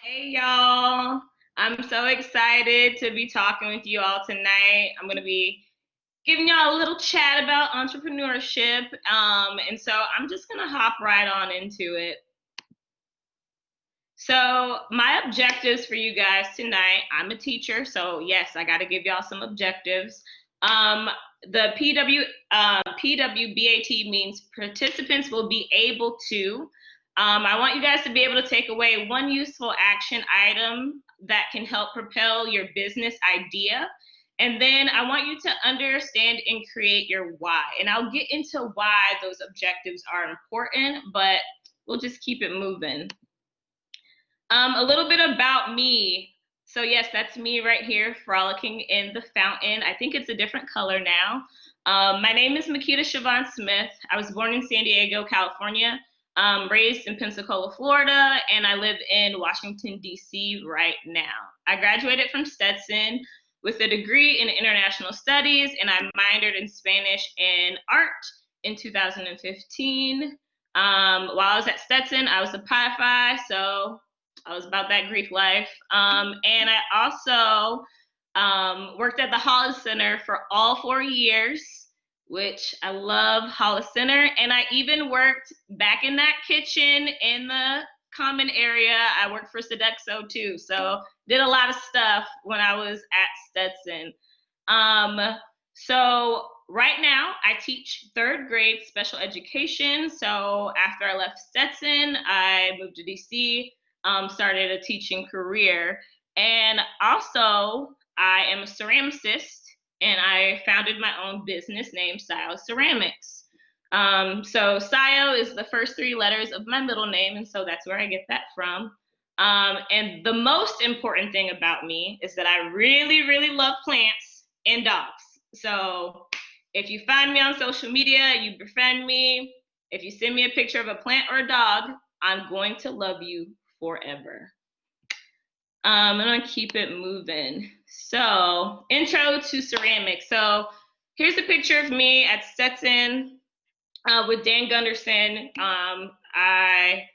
Hey y'all, I'm so excited to be talking with you all tonight. I'm going to be giving y'all a little chat about entrepreneurship. And so I'm just going to hop right on into it. So, my objectives for you guys tonight, I'm a teacher, so yes, I got to give y'all some objectives. Um, the PWBAT means participants will be able to. I want you guys to be able to take away one useful action item that can help propel your business idea. And then I want you to understand and create your why. And I'll get into why those objectives are important, but we'll just keep it moving. A little bit about me. So yes, that's me right here frolicking in the fountain. I think it's a different color now. My name is Makeda Smith. I was born in San Diego, California, raised in Pensacola, Florida, and I live in Washington, D.C. right now. I graduated from Stetson with a degree in international studies, and I minored in Spanish and art in 2015. While I was at Stetson, I was a Pi Phi, so I was about that Greek life. And I also worked at the Hollis Center for all 4 years, which I love Hollis Center. And I even worked back in that kitchen in the common area. I worked for Sodexo too. So did a lot of stuff when I was at Stetson. So right now I teach third grade special education. So after I left Stetson, I moved to DC, started a teaching career. And also, I am a ceramicist and I founded my own business named Sio Ceramics. So Sio is the first three letters of my middle name, and so that's where I get that from. And the most important thing about me is that I really, really love plants and dogs. So if you find me on social media, you befriend me, if you send me a picture of a plant or a dog, I'm going to love you forever. I'm gonna keep it moving. So, intro to ceramics. So, here's a picture of me at Stetson with Dan Gunderson. I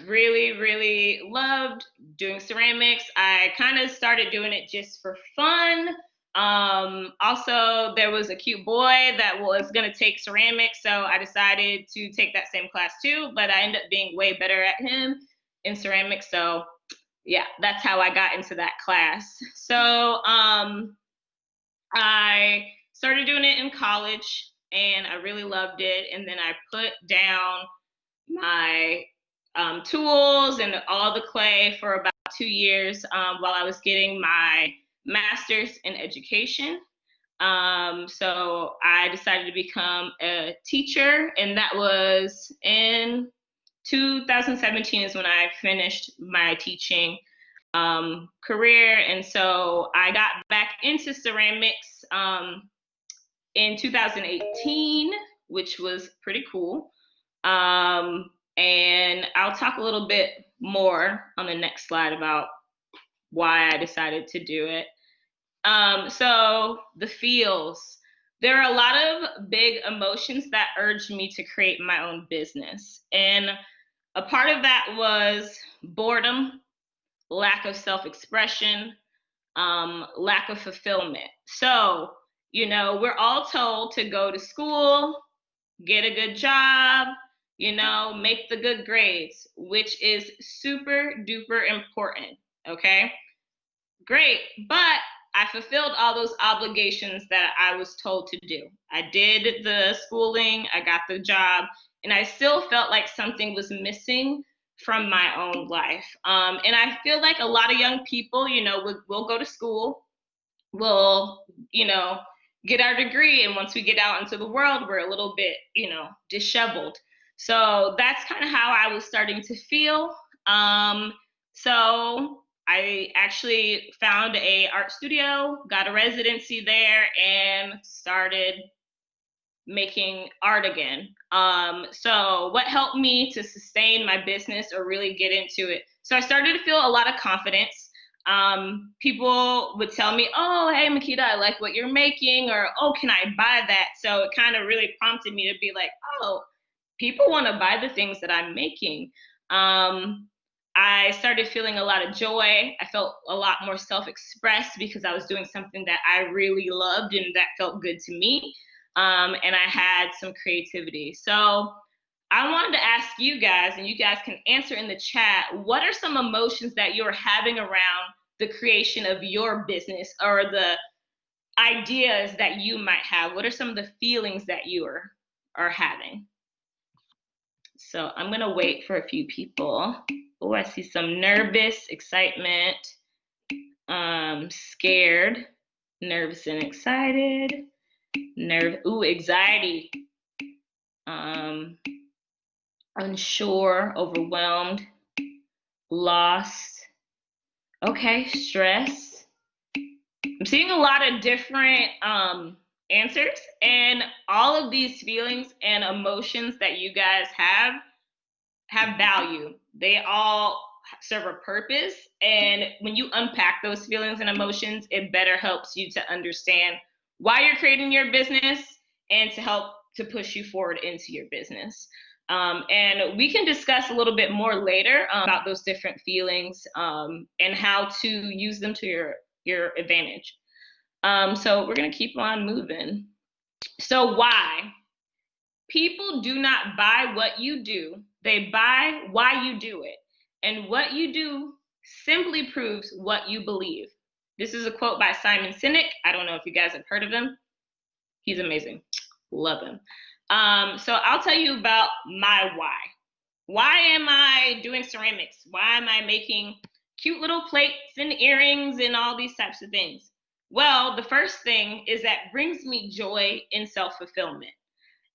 really, really loved doing ceramics. I kind of started doing it just for fun. Also, there was a cute boy that was going to take ceramics, so I decided to take that same class too, but I ended up being way better at him in ceramics. So, yeah, that's how I got into that class. So, I started doing it in college and I really loved it. And then I put down my tools and all the clay for about 2 years while I was getting my master's in education. So I decided to become a teacher, and that was in 2017 is when I finished my teaching career. And so I got back into ceramics in 2018, which was pretty cool. And I'll talk a little bit more on the next slide about why I decided to do it. So the feels. There are a lot of big emotions that urged me to create my own business. And a part of that was boredom, lack of self-expression, lack of fulfillment. So, we're all told to go to school, get a good job, make the good grades, which is super duper important. Okay. Great. But I fulfilled all those obligations that I was told to do. I did the schooling, I got the job, and I still felt like something was missing from my own life. And I feel like a lot of young people, we'll go to school, we'll, get our degree. And once we get out into the world, we're a little bit, disheveled. So that's kind of how I was starting to feel. So I actually found a art studio, got a residency there, and started making art again. So what helped me to sustain my business or really get into it? So I started to feel a lot of confidence. People would tell me, oh, hey, Makeda, I like what you're making, or, oh, can I buy that? So it kind of really prompted me to be like, oh, people want to buy the things that I'm making. I started feeling a lot of joy. I felt a lot more self-expressed because I was doing something that I really loved and that felt good to me. And I had some creativity. So I wanted to ask you guys, and you guys can answer in the chat, what are some emotions that you're having around the creation of your business, or the ideas that you might have? What are some of the feelings that you are having? So I'm gonna wait for a few people. Oh, I see some nervous, excitement, scared, nervous and excited, anxiety, unsure, overwhelmed, lost. Okay, stress. I'm seeing a lot of different answers, and all of these feelings and emotions that you guys have value. They all serve a purpose, and when you unpack those feelings and emotions, it better helps you to understand why you're creating your business and to help to push you forward into your business. And we can discuss a little bit more later about those different feelings and how to use them to your advantage. So we're going to keep on moving. So why? People do not buy what you do, they buy why you do it. And what you do simply proves what you believe. This is a quote by Simon Sinek. I don't know if you guys have heard of him. He's amazing. Love him. So I'll tell you about my why. Why am I doing ceramics? Why am I making cute little plates and earrings and all these types of things? Well, the first thing is that brings me joy and self-fulfillment.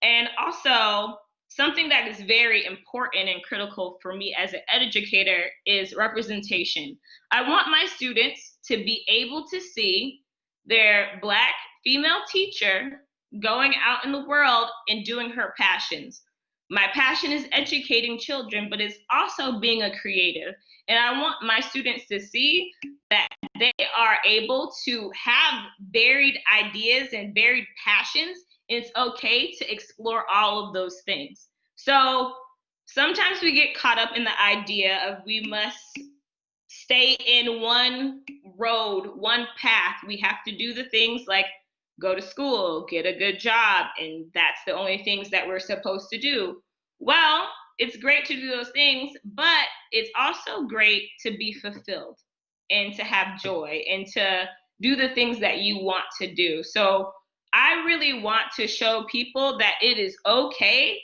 And also, something that is very important and critical for me as an educator is representation. I want my students to be able to see their Black female teacher going out in the world and doing her passions. My passion is educating children, but it's also being a creative. And I want my students to see that they are able to have varied ideas and varied passions. It's okay to explore all of those things. So sometimes we get caught up in the idea of we must stay in one road, one path. We have to do the things like go to school, get a good job, and that's the only things that we're supposed to do. Well, it's great to do those things, but it's also great to be fulfilled and to have joy and to do the things that you want to do. So I really want to show people that it is okay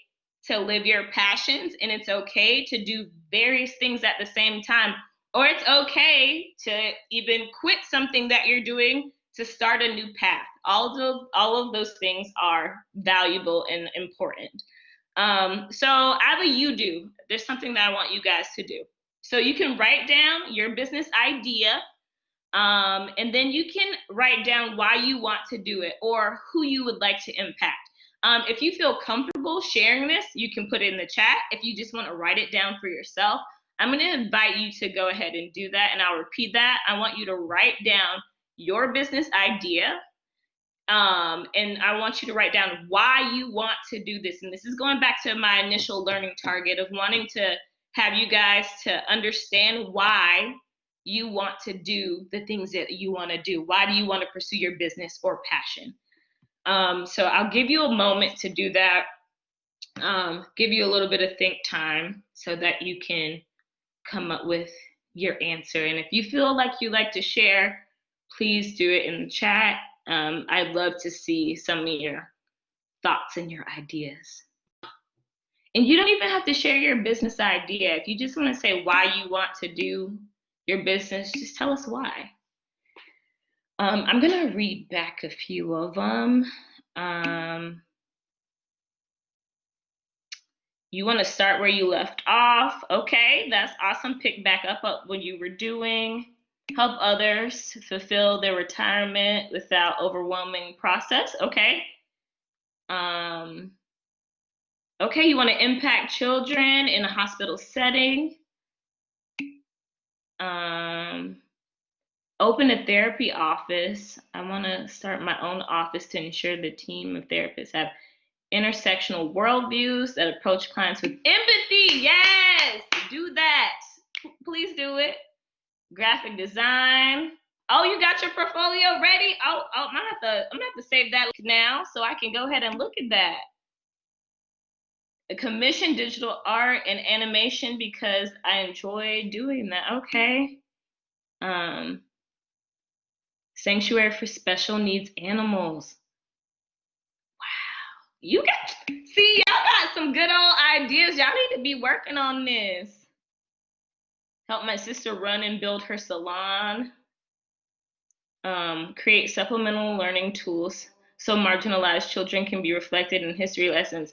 to live your passions, and it's okay to do various things at the same time, or it's okay to even quit something that you're doing to start a new path. All of those things are valuable and important. So I have a you do. There's something that I want you guys to do. So you can write down your business idea, and then you can write down why you want to do it or who you would like to impact. If you feel comfortable sharing this, you can put it in the chat. If you just want to write it down for yourself, I'm going to invite you to go ahead and do that, and I'll repeat that. I want you to write down your business idea, and I want you to write down why you want to do this. And this is going back to my initial learning target of wanting to have you guys to understand why you want to do the things that you want to do. Why do you want to pursue your business or passion? So I'll give you a moment to do that, give you a little bit of think time so that you can come up with your answer. And if you feel like you like to share, please do it in the chat. I'd love to see some of your thoughts and your ideas. And you don't even have to share your business idea. If you just want to say why you want to do your business, just tell us why. I'm going to read back a few of them. You want to start where you left off. Okay, that's awesome. Pick back up what you were doing. Help others fulfill their retirement without overwhelming process. Okay. Okay, you want to impact children in a hospital setting. Open a therapy office. I want to start my own office to ensure the team of therapists have intersectional worldviews that approach clients with empathy. Yes, do that. do it. Graphic design. Oh, you got your portfolio ready? Oh, I'm gonna have to save that now so I can go ahead and look at that. A commission digital art and animation because I enjoy doing that. Okay. Sanctuary for special needs animals. Wow. Y'all got some good old ideas. Y'all need to be working on this. Help my sister run and build her salon. Create supplemental learning tools so marginalized children can be reflected in history lessons.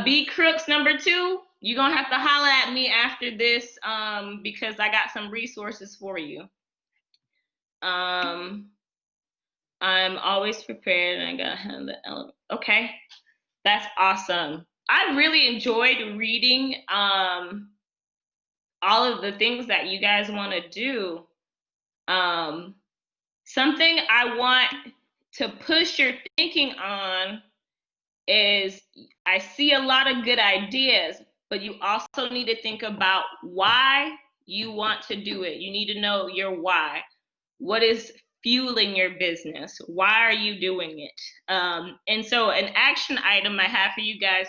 B Crooks #2, you're gonna have to holler at me after this because I got some resources for you. I'm always prepared and I gotta have the element. Okay, that's awesome. I really enjoyed reading all of the things that you guys want to do. Something I want to push your thinking on is I see a lot of good ideas, but you also need to think about why you want to do it. You need to know your why. What is fueling your business? Why are you doing it? And so an action item I have for you guys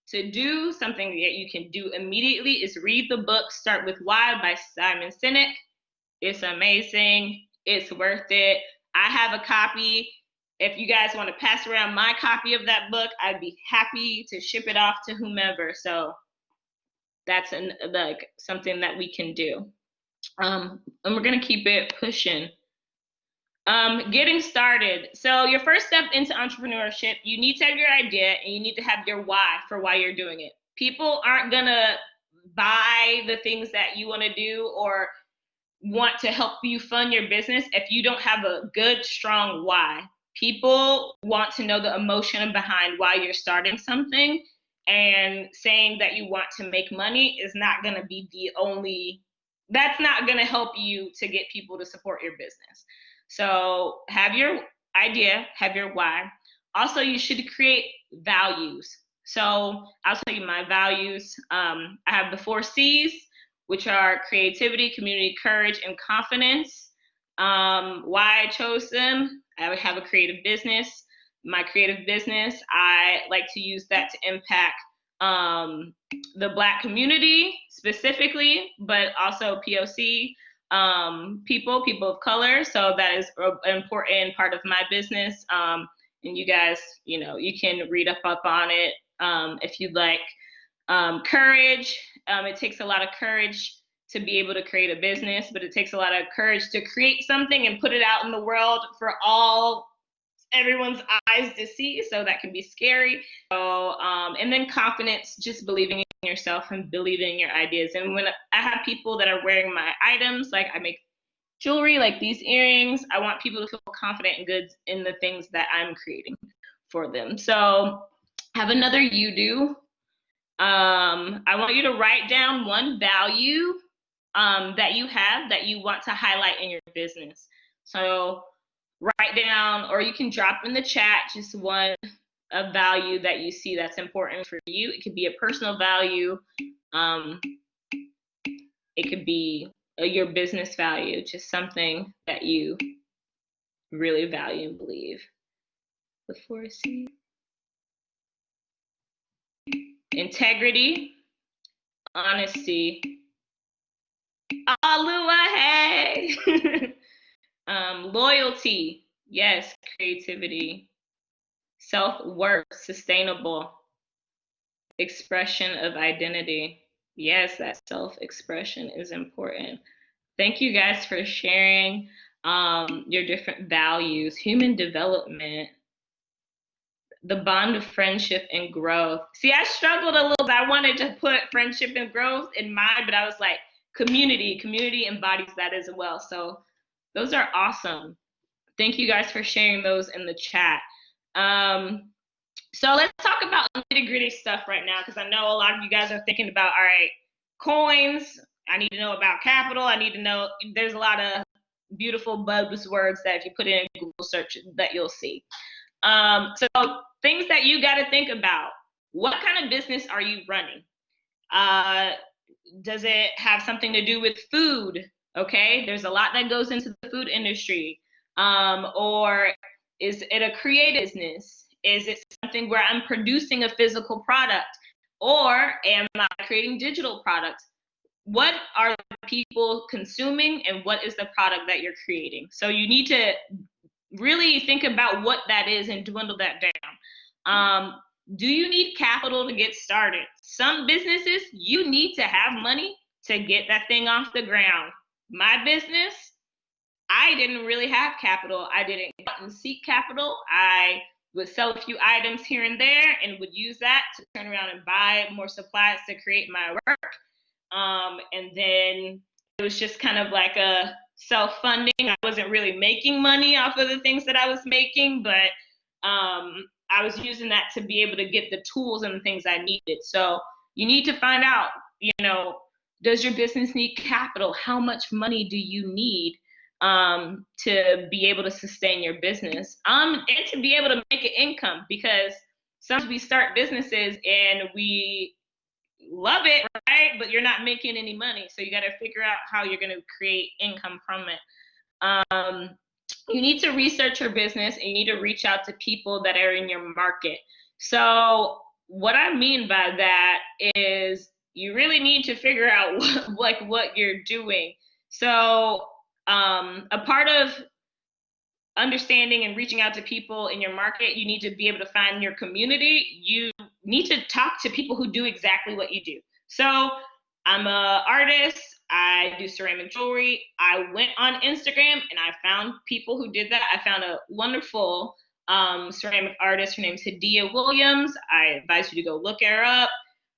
to do, something that you can do immediately, is read the book Start With Why by Simon Sinek. It's amazing. It's worth it. I have a copy. If you guys want to pass around my copy of that book, I'd be happy to ship it off to whomever. So that's like something that we can do. And we're gonna keep it pushing. Getting started. So your first step into entrepreneurship, you need to have your idea and you need to have your why for why you're doing it. People aren't gonna buy the things that you want to do or want to help you fund your business if you don't have a good, strong why. People want to know the emotion behind why you're starting something, and saying that you want to make money is not going to be that's not going to help you to get people to support your business. So have your idea, have your why. Also, you should create values. So I'll tell you my values. I have the 4 C's, which are creativity, community, courage, and confidence. Why I chose them: I have a creative business. My creative business, I like to use that to impact the Black community specifically, but also POC people of color. So that is an important part of my business. And you guys, you can read up on it if you'd like. Courage. It takes a lot of courage to be able to create a business, but it takes a lot of courage to create something and put it out in the world for everyone's eyes to see. So that can be scary. So, and then confidence, just believing in yourself and believing in your ideas. And when I have people that are wearing my items, like I make jewelry, like these earrings, I want people to feel confident and good in the things that I'm creating for them. So have another you do. I want you to write down one value that you have that you want to highlight in your business. So write down, or you can drop in the chat just one a value that you see that's important for you. It could be a personal value. It could be your business value, just something that you really value and believe. The 4 C's. Integrity, honesty. Alua, hey! Loyalty, yes, creativity. Self-worth, sustainable. Expression of identity. Yes, that self-expression is important. Thank you guys for sharing your different values. Human development. The bond of friendship and growth. See, I struggled a little bit. I wanted to put friendship and growth in mine, but I was like, community embodies that as well. So those are awesome. Thank you guys for sharing those in the chat. So let's talk about nitty-gritty stuff right now, because I know a lot of you guys are thinking about, all right, coins. I need to know about capital. I need to know, there's a lot of beautiful buzzwords that if you put in Google search that you'll see. So things that you got to think about. What kind of business are you running? Does it have something to do with food? Okay, there's a lot that goes into the food industry. Or is it a creative business? Is it something where I'm producing a physical product? Or am I creating digital products? What are people consuming and what is the product that you're creating? So you need to really think about what that is and dwindle that down. Do you need capital to get started? Some businesses, you need to have money to get that thing off the ground. My business, I didn't really have capital. I didn't go out and seek capital. I would sell a few items here and there and would use that to turn around and buy more supplies to create my work. And then it was just kind of like a self-funding. I wasn't really making money off of the things that I was making, but I was using that to be able to get the tools and the things I needed. So you need to find out, does your business need capital? How much money do you need to be able to sustain your business? And to be able to make an income, because sometimes we start businesses and we love it, right? But you're not making any money. So you got to figure out how you're going to create income from it. You need to research your business and you need to reach out to people that are in your market. So what I mean by that is you really need to figure out what you're doing. So a part of understanding and reaching out to people in your market, you need to be able to find your community. You need to talk to people who do exactly what you do. So I'm an artist. I do ceramic jewelry. I went on Instagram and I found people who did that. I found a wonderful ceramic artist. Her name's Hadia Williams. I advise you to go look her up.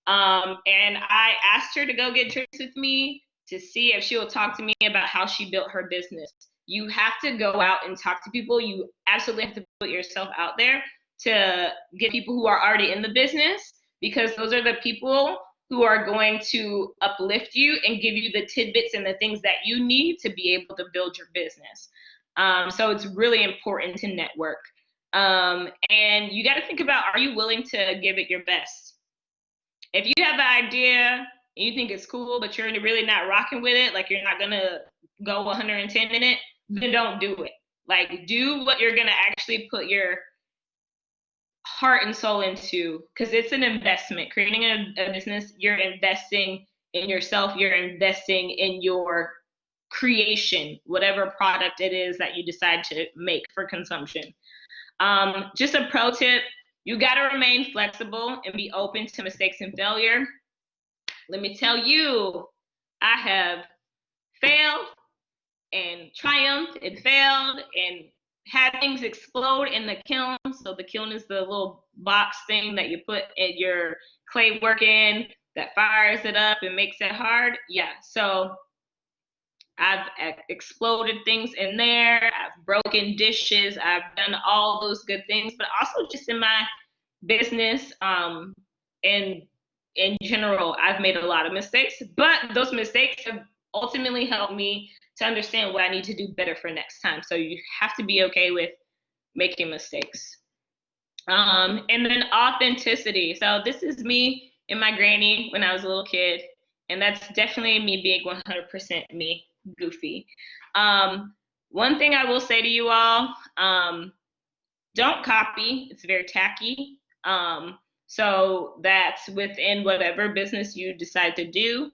And I asked her to go get drinks with me to see if she will talk to me about how she built her business. You have to go out and talk to people. You absolutely have to put yourself out there to get people who are already in the business, because those are the people who are going to uplift you and give you the tidbits and the things that you need to be able to build your business. So it's really important to network. And you got to think about, are you willing to give it your best? If you have an idea and you think it's cool, but you're really not rocking with it, like you're not going to go 110 in it, then don't do it. Like, do what you're going to actually put your heart and soul into, because it's an investment. Creating a business, you're investing in yourself, you're investing in your creation, whatever product it is that you decide to make for consumption. Just a pro tip, you got to remain flexible and be open to mistakes and failure. Let me tell you, I have failed and triumphed and failed and had things explode in the kiln. So the kiln is the little box thing that you put your clay work in that fires it up and makes it hard. Yeah, so I've exploded things in there. I've broken dishes. I've done all those good things, but also just in my business and in general, I've made a lot of mistakes, but those mistakes have ultimately helped me to understand what I need to do better for next time. So you have to be okay with making mistakes. And then authenticity. So this is me and my granny when I was a little kid, and that's definitely me being 100% me, goofy. One thing I will say to you all, don't copy. It's very tacky. So that's within whatever business you decide to do.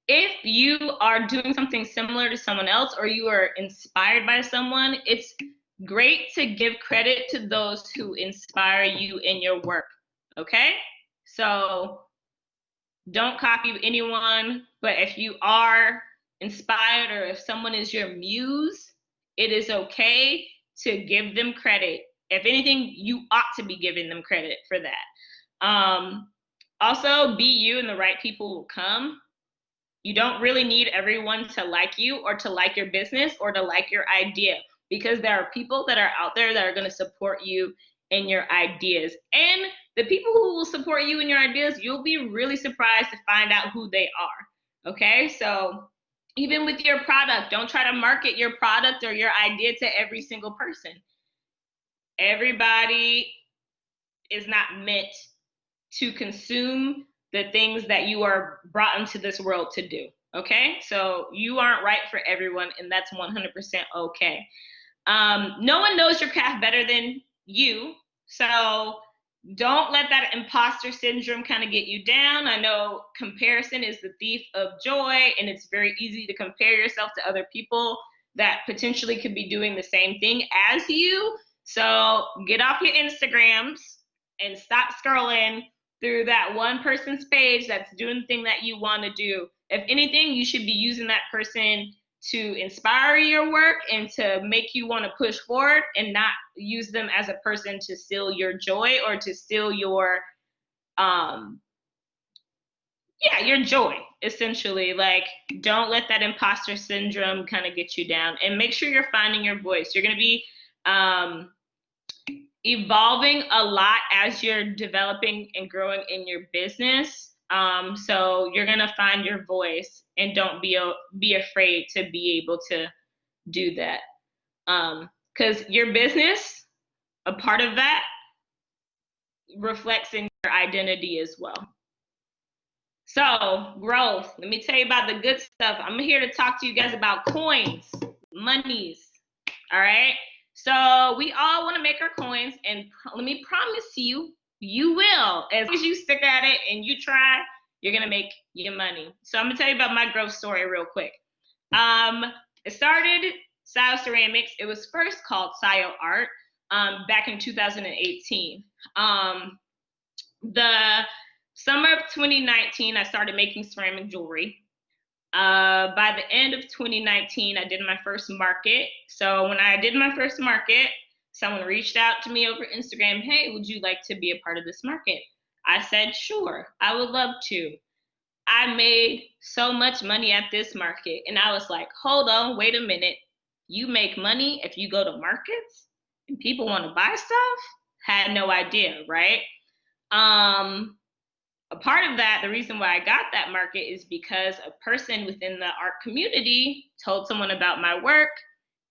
If you are doing something similar to someone else or you are inspired by someone, it's great to give credit to those who inspire you in your work. Okay? So don't copy anyone, but if you are inspired or if someone is your muse, it is okay to give them credit. If anything, you ought to be giving them credit for that. Also, be you and the right people will come. You don't really need everyone to like you or to like your business or to like your idea, because there are people that are out there that are going to support you in your ideas. And the people who will support you in your ideas, you'll be really surprised to find out who they are. Okay? So even with your product, don't try to market your product or your idea to every single person. Everybody is not meant to consume the things that you are brought into this world to do. Okay, so you aren't right for everyone, and that's 100% okay. No one knows your craft better than you, so don't let that imposter syndrome kind of get you down. I know comparison is the thief of joy, and it's very easy to compare yourself to other people that potentially could be doing the same thing as you. So get off your Instagrams and stop scrolling through that one person's page that's doing the thing that you want to do. If anything, you should be using that person to inspire your work and to make you want to push forward, and not use them as a person to steal your joy or to steal your your joy, essentially. Like, don't let that imposter syndrome kind of get you down, and make sure you're finding your voice. You're going to be evolving a lot as you're developing and growing in your business. So you're going to find your voice, and don't be afraid to be able to do that. Because your business, a part of that, reflects in your identity as well. So, growth. Let me tell you about the good stuff. I'm here to talk to you guys about coins, monies. All right. So we all want to make our coins, and let me promise you, you will. As long as you stick at it and you try, you're gonna make your money. So I'm gonna tell you about my growth story real quick. It started Sio Ceramics. It was first called Sio Art back in 2018. The summer of 2019, I started making ceramic jewelry. By the end of 2019, I did my first market. So when I did my first market, someone reached out to me over Instagram. Hey, would you like to be a part of this market? I said, sure, I would love to. I made so much money at this market, and I was like, hold on, wait a minute. You make money if you go to markets and people want to buy stuff? Had no idea, right? A part of that, the reason why I got that market is because a person within the art community told someone about my work,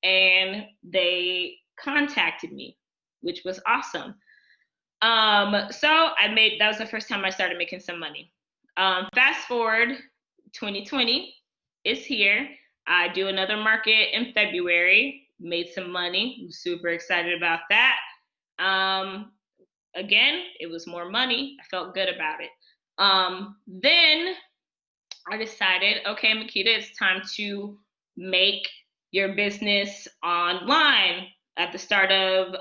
and they contacted me, which was awesome. So that was the first time I started making some money. Fast forward, 2020 is here. I do another market in February, made some money. I'm super excited about that. Again, it was more money. I felt good about it. Then I decided, okay, Makeda, it's time to make your business online. At the start of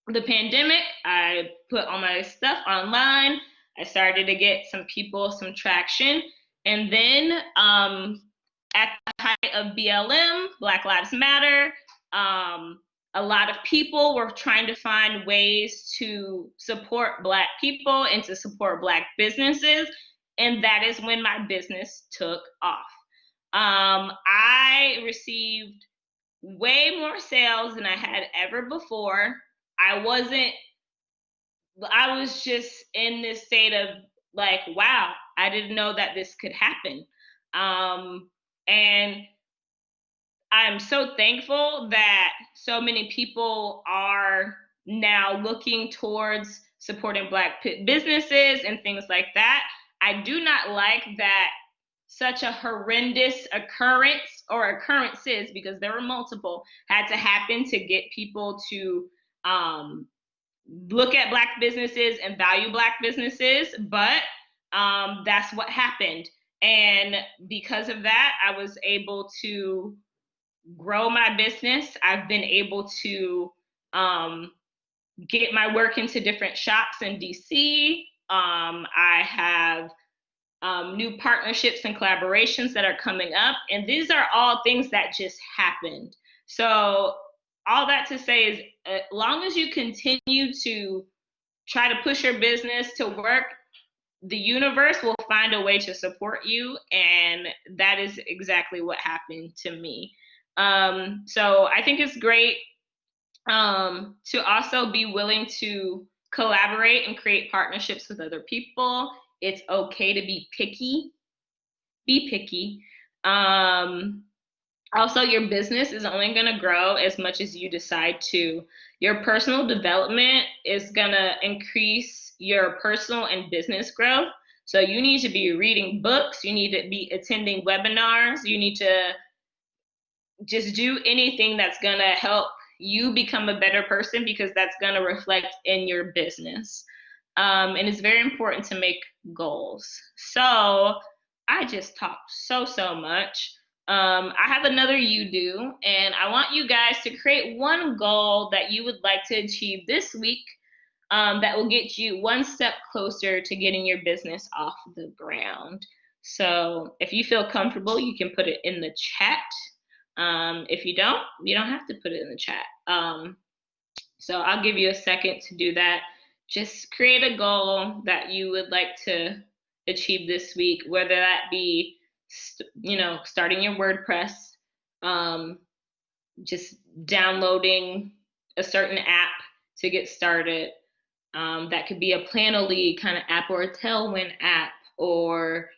the pandemic, I put all my stuff online. I started to get some people, some traction. And then at the height of BLM, Black Lives Matter, a lot of people were trying to find ways to support Black people and to support Black businesses. And that is when my business took off. I received way more sales than I had ever before. I was just in this state of like, wow, I didn't know that this could happen. And I'm so thankful that so many people are now looking towards supporting Black businesses and things like that. I do not like that such a horrendous occurrence, or occurrences, because there were multiple, had to happen to get people to look at Black businesses and value Black businesses. But that's what happened. And because of that, I was able to grow my business. I've been able to get my work into different shops in DC. I have new partnerships and collaborations that are coming up. And these are all things that just happened. So all that to say is, as long as you continue to try to push your business to work, the universe will find a way to support you. And that is exactly what happened to me. So I think it's great to also be willing to collaborate and create partnerships with other people. It's okay to be picky. Be picky. Also, your business is only going to grow as much as you decide to. Your personal development is going to increase your personal and business growth. So you need to be reading books, you need to be attending webinars, you need to just do anything that's going to help you become a better person, because that's going to reflect in your business. And it's very important to make goals. So I just talked so much. I have another you do, and I want you guys to create one goal that you would like to achieve this week, that will get you one step closer to getting your business off the ground. So if you feel comfortable, you can put it in the chat. If you don't have to put it in the chat. So I'll give you a second to do that. Just create a goal that you would like to achieve this week, whether that be, starting your WordPress, just downloading a certain app to get started. That could be a Planoly kind of app, or a Tailwind app, or,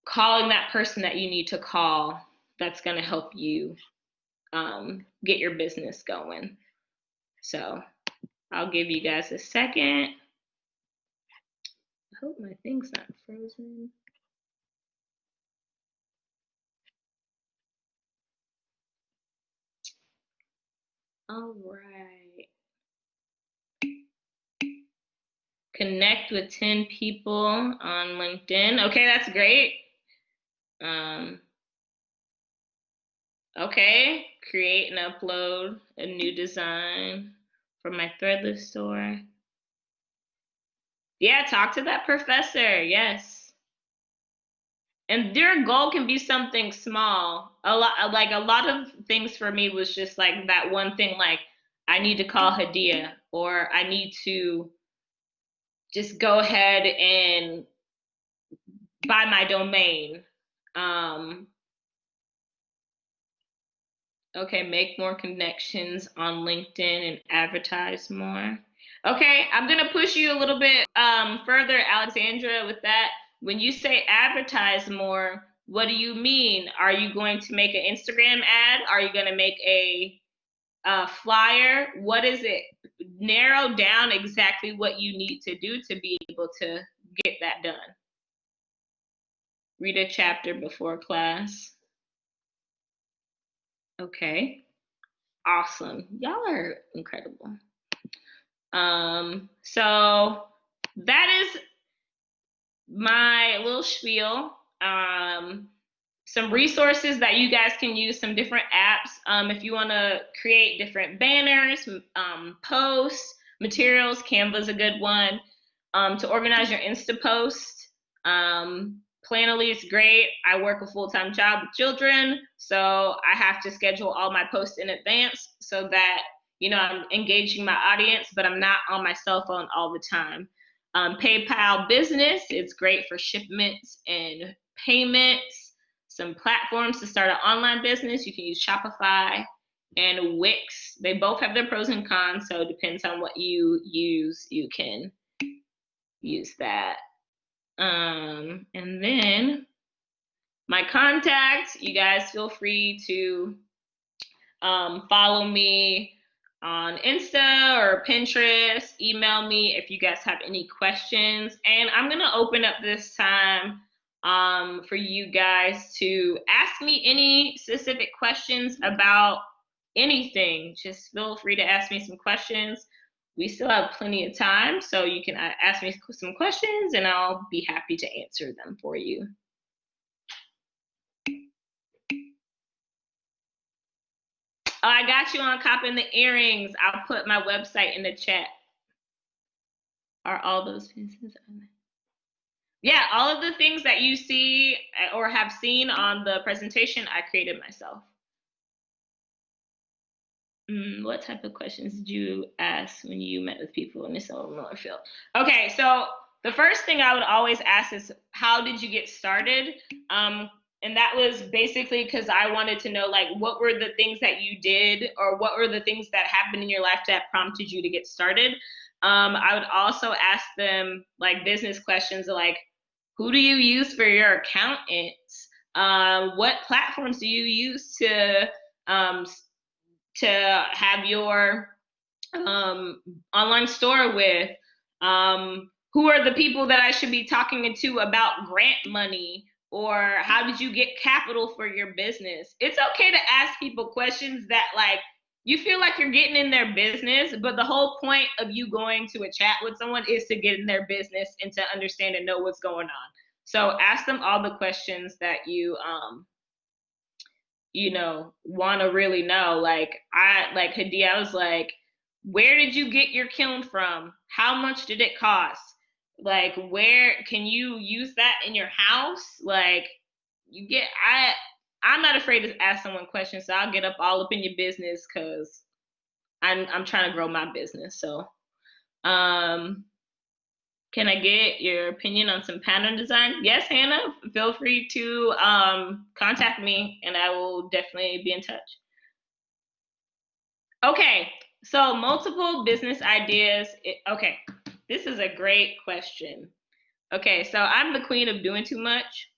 calling that person that you need to call that's going to help you get your business going. So I'll give you guys a second. I hope my thing's not frozen. All right. Connect with 10 people on LinkedIn. Okay, that's great. Okay, create and upload a new design for my Threadless store. Yeah, talk to that professor. Yes. And their goal can be something small. A lot of things for me was just like that one thing, like I need to call Hadia, or I need to just go ahead and buy my domain. Okay, make more connections on LinkedIn and advertise more. Okay, I'm gonna push you a little bit further, Alexandra, with that. When you say advertise more, what do you mean? Are you going to make an Instagram ad? Are you gonna make a flyer? What is it? Narrow down exactly what you need to do to be able to get that done. Read a chapter before class. Okay. Awesome. Y'all are incredible. So that is my little spiel. Some resources that you guys can use, some different apps. If you want to create different banners, posts, materials, Canva's a good one. To organize your Insta post. Planoly is great. I work a full-time job with children, so I have to schedule all my posts in advance so that, I'm engaging my audience, but I'm not on my cell phone all the time. PayPal Business, it's great for shipments and payments. Some platforms to start an online business. You can use Shopify and Wix. They both have their pros and cons, so it depends on what you use. You can use that. And then my contacts, you guys feel free to follow me on Insta or Pinterest, email me if you guys have any questions. And I'm gonna open up this time for you guys to ask me any specific questions about anything. Just feel free to ask me some questions. We still have plenty of time, so you can ask me some questions and I'll be happy to answer them for you. Oh, I got you on copping the earrings. I'll put my website in the chat. Are all those pieces on there? Yeah, all of the things that you see or have seen on the presentation, I created myself. What type of questions did you ask when you met with people in the similar field? Okay, so the first thing I would always ask is, how did you get started? And that was basically because I wanted to know, like, what were the things that you did, or what were the things that happened in your life that prompted you to get started? I would also ask them, like, business questions like, who do you use for your accountants? What platforms do you use to have your online store with, who are the people that I should be talking to about grant money, or how did you get capital for your business? It's okay to ask people questions that like you feel like you're getting in their business, but the whole point of you going to a chat with someone is to get in their business and to understand and know what's going on. So ask them all the questions that you know, want to really know. Like Hadia, I was like, where did you get your kiln from? How much did it cost? Like, where can you use that in your house? Like, I'm not afraid to ask someone questions, so I'll get all up in your business because I'm trying to grow my business. So, um, can I get your opinion on some pattern design? Yes, Hannah, feel free to contact me and I will definitely be in touch. Okay, so multiple business ideas. Okay, this is a great question. Okay, so I'm the queen of doing too much,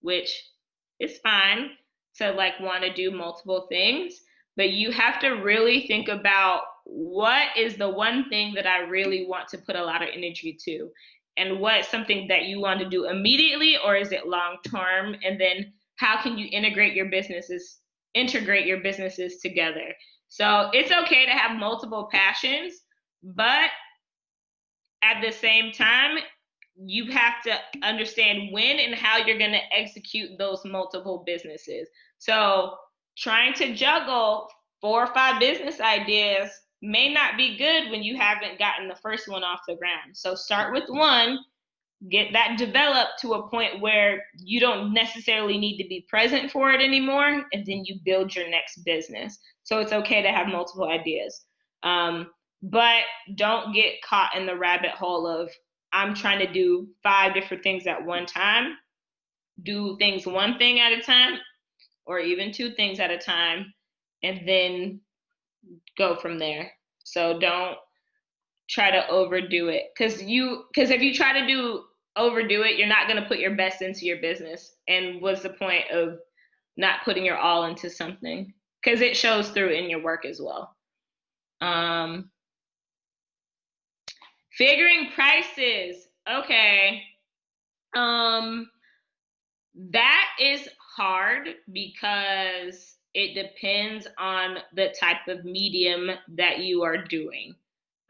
which is fine to like want to do multiple things, but you have to really think about what is the one thing that I really want to put a lot of energy to, and what's something that you want to do immediately, or is it long term, and then how can you integrate your businesses together. So it's okay to have multiple passions, but at the same time, you have to understand when and how you're going to execute those multiple businesses. So trying to juggle 4 or 5 business ideas may not be good when you haven't gotten the first one off the ground. So start with one, get that developed to a point where you don't necessarily need to be present for it anymore, and then you build your next business. So it's okay to have multiple ideas. But don't get caught in the rabbit hole of I'm trying to do 5 different things at one time. Do things one thing at a time, or even 2 things at a time, and then go from there. So don't try to overdo it, because if you try to overdo it, you're not going to put your best into your business. And what's the point of not putting your all into something? Because it shows through in your work as well. Figuring prices. Okay. That is hard because it depends on the type of medium that you are doing.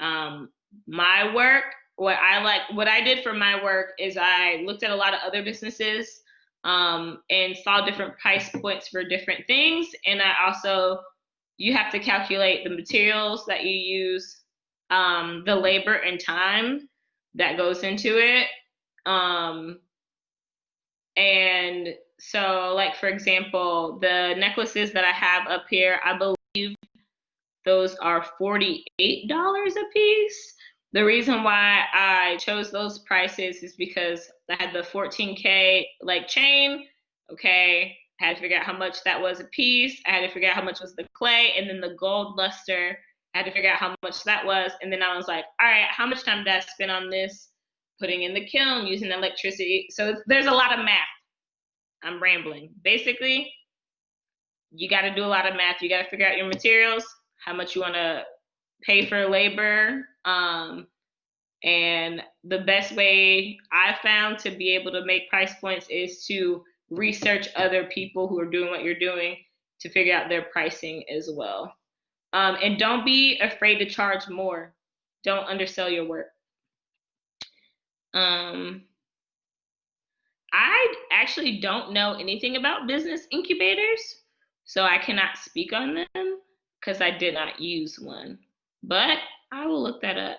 My work, what I did for my work is I looked at a lot of other businesses, and saw different price points for different things. And you have to calculate the materials that you use, the labor and time that goes into it. And so, like, for example, the necklaces that I have up here, I believe those are $48 a piece. The reason why I chose those prices is because I had the 14K like chain. Okay, I had to figure out how much that was a piece. I had to figure out how much was the clay, and then the gold luster. I had to figure out how much that was, and then I was like, all right, how much time did I spend on this? Putting in the kiln, using electricity. So there's a lot of math. I'm rambling. Basically, you got to do a lot of math. You got to figure out your materials, how much you want to pay for labor. And the best way I found to be able to make price points is to research other people who are doing what you're doing to figure out their pricing as well. And don't be afraid to charge more. Don't undersell your work. I actually don't know anything about business incubators, so I cannot speak on them because I did not use one. But I will look that up.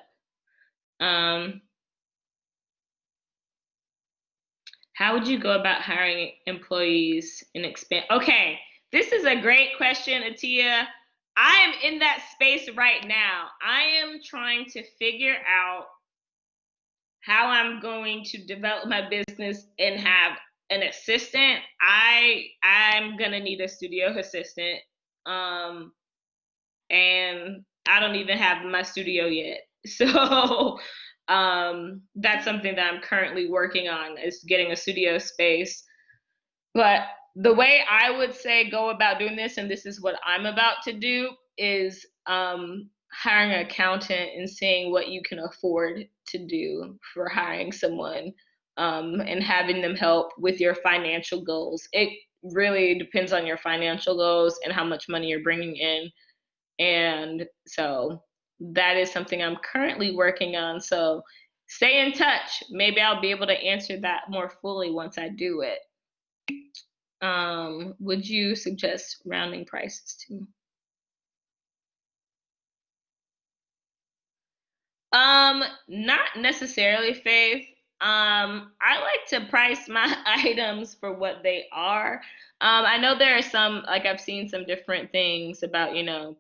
How would you go about hiring employees and expand? Okay, this is a great question, Atia. I am in that space right now. I am trying to figure out how I'm going to develop my business and have an assistant. I'm gonna need a studio assistant. And I don't even have my studio yet. So that's something that I'm currently working on, is getting a studio space. But the way I would say go about doing this, and this is what I'm about to do, is hiring an accountant and seeing what you can afford to do for hiring someone, and having them help with your financial goals. It really depends on your financial goals and how much money you're bringing in. And so that is something I'm currently working on. So stay in touch. Maybe I'll be able to answer that more fully once I do it. Would you suggest rounding prices too? Not necessarily, Faith. I like to price my items for what they are. I know there are some, like I've seen some different things about,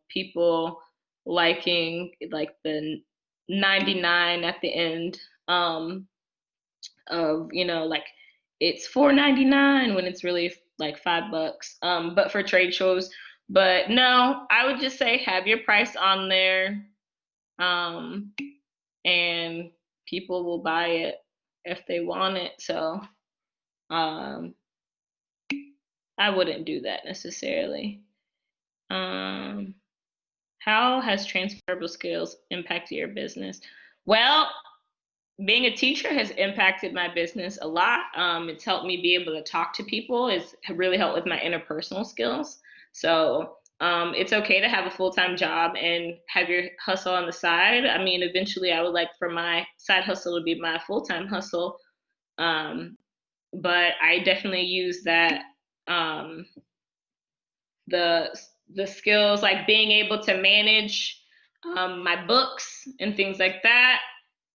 people liking like the 99 at the end, of, like it's 4.99 when it's really like $5. But for trade shows, but no, I would just say have your price on there. Um, and people will buy it if they want it. So um, I wouldn't do that necessarily. Um, how has transferable skills impacted your business? Well, being a teacher has impacted my business a lot. It's helped me be able to talk to people. It's really helped with my interpersonal skills. So it's okay to have a full-time job and have your hustle on the side. I mean, eventually I would like for my side hustle to be my full-time hustle. Um, but I definitely use that, um, the the skills like being able to manage, my books and things like that.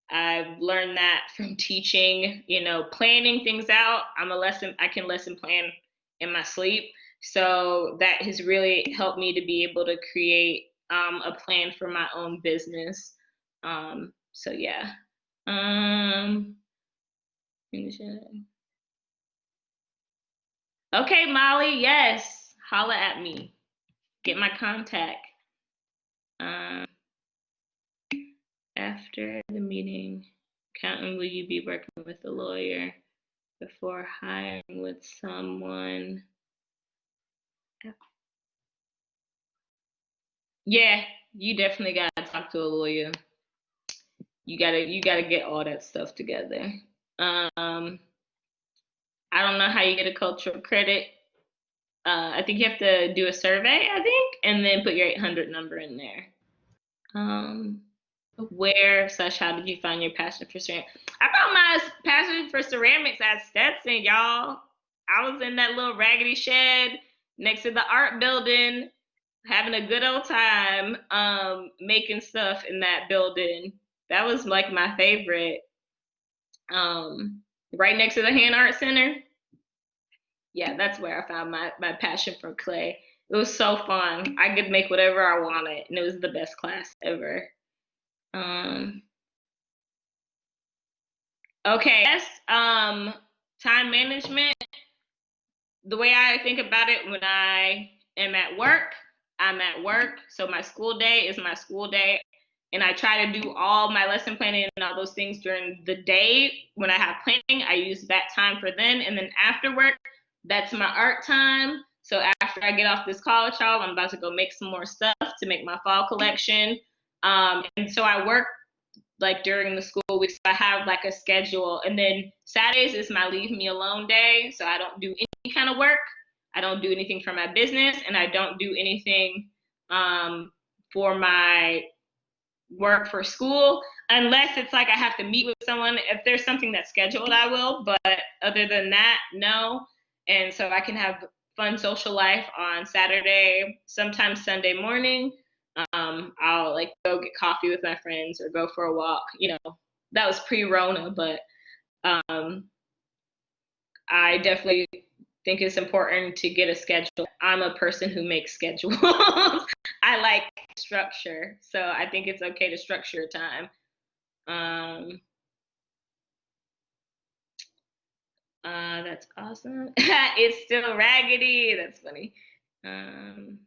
I've learned that from teaching, planning things out. I can lesson plan in my sleep. So that has really helped me to be able to create, a plan for my own business. So yeah. Um, okay, Molly, yes. Holla at me. Get my contact. Um, after the meeting, accountant, will you be working with a lawyer before hiring with someone? Yeah, you definitely gotta talk to a lawyer. You gotta get all that stuff together. Um, I don't know how you get a cultural credit. I think you have to do a survey, I think, and then put your 800 number in there. Um, where slash how did you find your passion for ceramics? I found my passion for ceramics at Stetson, y'all. I was in that little raggedy shed next to the art building, having a good old time, making stuff in that building. That was like my favorite. Um, right next to the Hand Art Center. Yeah, that's where I found my passion for clay. It was so fun. I could make whatever I wanted, and it was the best class ever. Um, okay, yes. Time management. The way I think about it when I am at work, I'm at work. So my school day is my school day. And I try to do all my lesson planning and all those things during the day. When I have planning, I use that time for then. And then after work, that's my art time. So after I get off this call with y'all, I'm about to go make some more stuff to make my fall collection. And so I work like during the school weeks. I have like a schedule, and then Saturdays is my leave me alone day. So I don't do any kind of work. I don't do anything for my business, and I don't do anything, for my work for school unless it's like I have to meet with someone. If there's something that's scheduled, I will. But other than that, no. And so I can have fun social life on Saturday, sometimes Sunday morning. I'll like go get coffee with my friends or go for a walk. That was pre-Rona, but um, I definitely think it's important to get a schedule. I'm a person who makes schedules. I like structure, so I think it's okay to structure time. Um, that's awesome. It's still raggedy. That's funny. Um,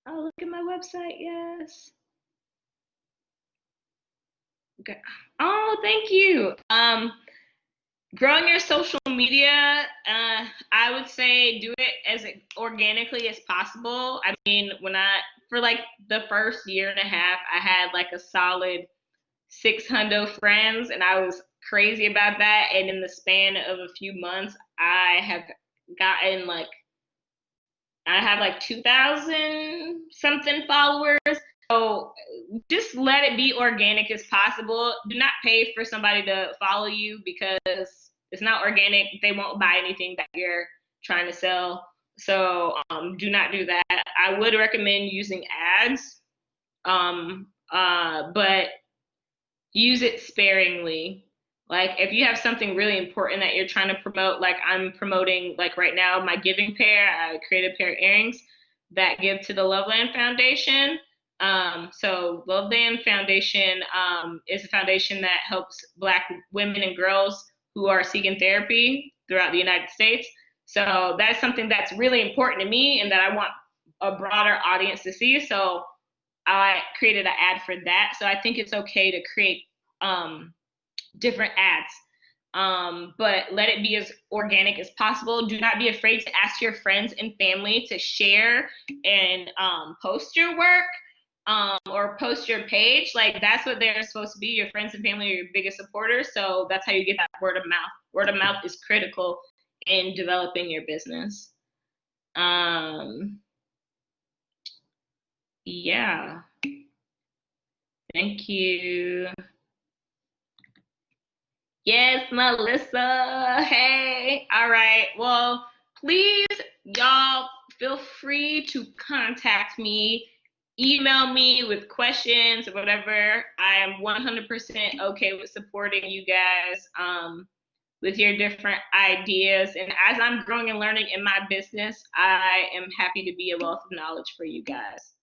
oh, look at my website. Yes. Okay. Oh, thank you. Growing your social media, I would say do it as organically as possible. I mean, when I for like the first year and a half, I had like a solid 600 friends, and I was crazy about that. And in the span of a few months, I have gotten like, I have like 2,000 something followers. So just let it be organic as possible. Do not pay for somebody to follow you because it's not organic. They won't buy anything that you're trying to sell. So do not do that. I would recommend using ads, but use it sparingly. Like if you have something really important that you're trying to promote, like I'm promoting, like right now, my giving pair, I created a pair of earrings that give to the Loveland Foundation. So Loveland Foundation is a foundation that helps Black women and girls who are seeking therapy throughout the United States. So that's something that's really important to me and that I want a broader audience to see. So I created an ad for that. So I think it's okay to create different ads, but let it be as organic as possible. Do not be afraid to ask your friends and family to share and post your work, or post your page. Like that's what they're supposed to be. Your friends and family are your biggest supporters. So that's how you get that word of mouth. Word of mouth is critical in developing your business. Yeah. Thank you. Yes, Melissa. Hey. All right. Well, please, y'all, feel free to contact me, email me with questions or whatever. I am 100% okay with supporting you guys with your different ideas. And as I'm growing and learning in my business, I am happy to be a wealth of knowledge for you guys.